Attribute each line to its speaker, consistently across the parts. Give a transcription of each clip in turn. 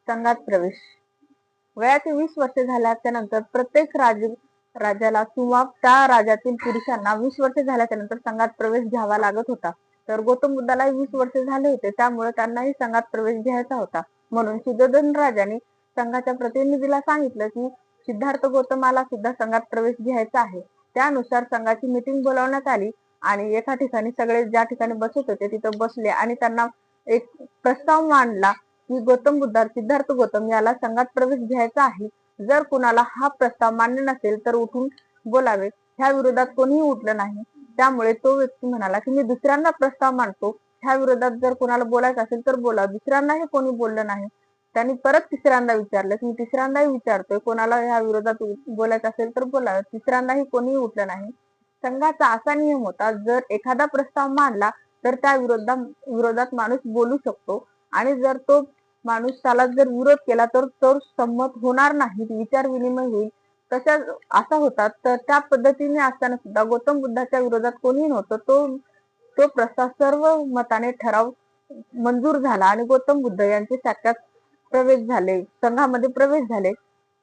Speaker 1: संघात प्रवेश. वयाचे 20 वर्षे झाल्याच्या नंतर प्रत्येक राजाला किंवा त्या राजातील पुरुषांना 20 वर्षे झाल्याच्या नंतर संघात प्रवेश घ्यावा लागत होता. तर गौतम बुद्धाला 20 वर्षे झाले होते, त्यामुळे त्यांनाही संघात प्रवेश घ्यायचा होता. म्हणून शुद्धोधन राजाने संघाच्या प्रतिनिधीला सांगितलं की सिद्धार्थ गौतमाला सुद्धा संघात प्रवेश घ्यायचा आहे. त्यानुसार संघाची मीटिंग बोलावण्यात आली आणि एका ठिकाणी सगळे ज्या ठिकाणी बसत होते तिथं बसले आणि त्यांना एक प्रस्ताव मांडला की गौतम बुद्ध सिद्धार्थ गौतम याला संघात प्रवेश घ्यायचा आहे. जर कुणाला हा प्रस्ताव मान्य नसेल तर उठून बोलावे. ह्या विरोधात कोणीही उठलं नाही. त्यामुळे तो व्यक्ती म्हणाला की मी दुसऱ्यांदा प्रस्ताव मांडतो, ह्या विरोधात जर कोणाला बोलायचं असेल तर बोला. दुसऱ्यांदाही कोणी बोललं नाही. त्यांनी परत तिसऱ्यांदा विचारलं की मी तिसऱ्यांदाही विचारतोय, कोणाला ह्या विरोधात बोलायचं असेल तर बोला. तिसऱ्यांदाही कोणीही उठलं नाही. संघाचा असा नियम होता, जर एखादा प्रस्ताव मांडला तर त्या विरोधात माणूस बोलू शकतो आणि जर तो माणूस त्याला जर विरोध केला तर तो संमत होणार नाही, विचार विनिमय होईल. तशा असा होता. तर त्या पद्धतीने असताना सुद्धा गौतम बुद्धाच्या विरोधात कोणी नव्हतं. तो प्रस्ताव सर्व मताने ठराव मंजूर झाला आणि गौतम बुद्ध यांचे साक्षात प्रवेश झाले, संघामध्ये प्रवेश झाले.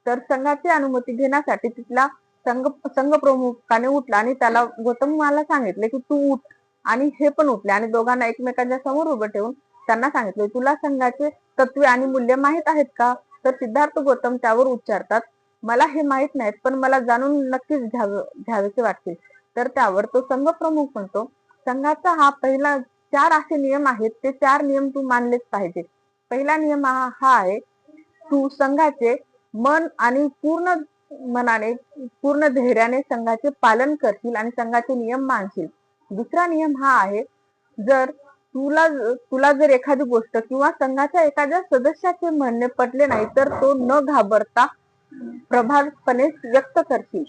Speaker 1: तर संघाची अनुमती घेण्यासाठी तिथला संघ प्रमुखाने उठला आणि त्याला गौतमाला सांगितले की तू उठ. आणि हे पण उठले आणि दोघांना एकमेकांच्या समोर उभं ठेवून त्यांना सांगितले, तुला संघाचे तत्वे आणि मूल्य माहित आहेत का? तर सिद्धार्थ गौतम त्यावर उच्चारतात, मला हे माहित नाहीत, पण मला जाणून नक्कीच घ्यावेसे वाटतील. तर त्यावर तो संघ प्रमुख म्हणतो, संघाचा हा पहिला 4 असे नियम आहेत, ते 4 नियम तू मानलेच पाहिजे. पहिला नियम हा आहे, तू संघाचे मन आणि पूर्ण मनाने पूर्ण धैर्याने संघाचे पालन करशील आणि संघाचे नियम मानशील. दुसरा नियम हा आहे, जर तुला जर एखादी गोष्ट किंवा संघाच्या एखाद्या सदस्याचे म्हणणे पटले नाही तर तो न घाबरता प्रभावीपणे व्यक्त करशील.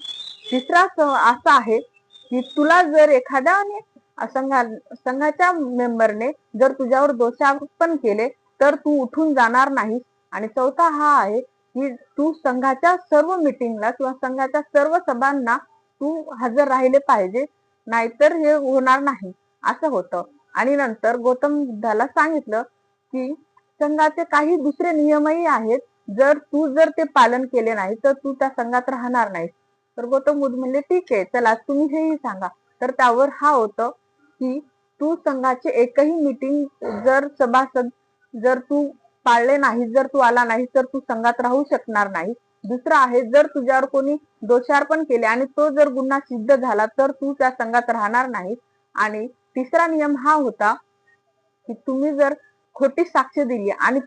Speaker 1: तिसरा असा आहे की तुला जर एखाद्याने संघाच्या मेंबरने जर तुझ्यावर दोषारोपण केले तर तू उठून जाणार नाहीस. आणि चौथा हा आहे की तू संघाच्या सर्व मीटिंगला किंवा संघाच्या सर्व सभांना तू हजर राहिले पाहिजे, नाहीतर हे होणार नाही, असं होतं. आणि नंतर गौतम बुद्धाला सांगितलं की संघाचे काही दुसरे नियमही आहेत, जर ते पालन केले नाही तर तू त्या संघात राहणार नाहीस. तर गौतम बुद्ध म्हणले ठीक आहे, चला तुम्ही हेही सांगा. तर त्यावर हा होतं की तू संघाचे एकही मीटिंग जर सभासद जर तू पाळले नाही, जर तू आला नाही तर तू संघात राहू शकणार नाही. दुसरा आहे, जर तुझ्यावर कोणी दोषारोपण केले आणि तो जर गुन्हा सिद्ध झाला तर तू त्या संघात राहणार नाही. आणि तिसरा नियम हा होता की तुम्ही जर खोटी साक्ष दिली आणि